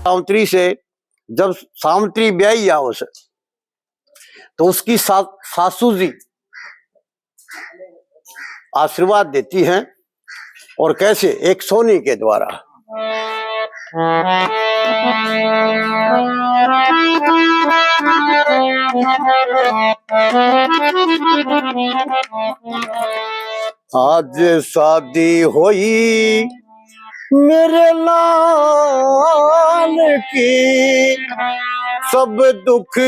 सावित्री से जब सावित्री ब्याही आवस तो उसकी सासू जी आशीर्वाद देती हैं, और कैसे? एक सोनी के द्वारा। आज शादी होई मेरे लाल की, सब दुख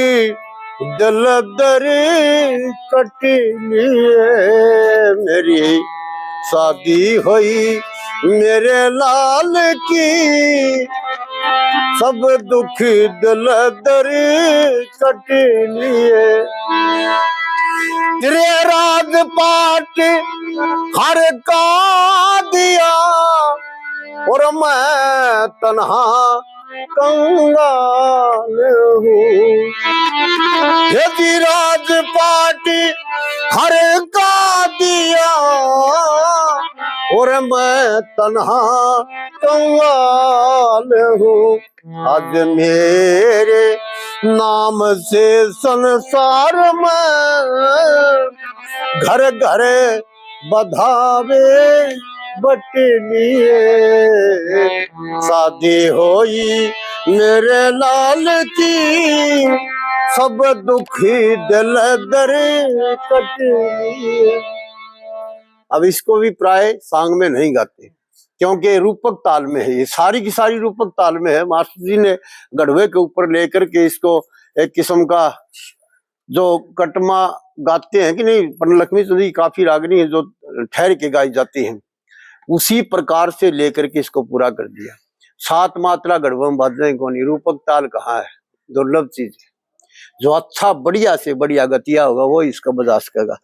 दिल दर कट लिए। मेरी शादी हुई मेरे लाल की, सब दुख दिल दर कट लिए। तेरे राजपाट हर का दिया, और मैं तन्हा कंगाल हूँ। यदि राजपाट हर का दिया, और मैं तन्हा कंगाल हूँ। आज मेरे नाम से संसार में घर घर बधावे बटलिए। शादी होई मेरे लाल की, सब दुखी दिल दर कट लिए। अब इसको भी प्राय सांग में नहीं गाते, क्योंकि रूपक ताल में है, ये सारी की सारी रूपक ताल में है। मास्टर जी ने गढ़वे के ऊपर लेकर के इसको एक किस्म का जो कटमा गाते हैं कि नहीं, पन्नलक्ष्मी जी काफी रागनी है जो ठहर के गाई जाती हैं, उसी प्रकार से लेकर के इसको पूरा कर दिया। 7 मात्रा गढ़वा में बाजें कौन, रूपक ताल कहाँ है? दुर्लभ चीज है। जो अच्छा बढ़िया से बढ़िया गतिया होगा वो इसका बजा सकेगा।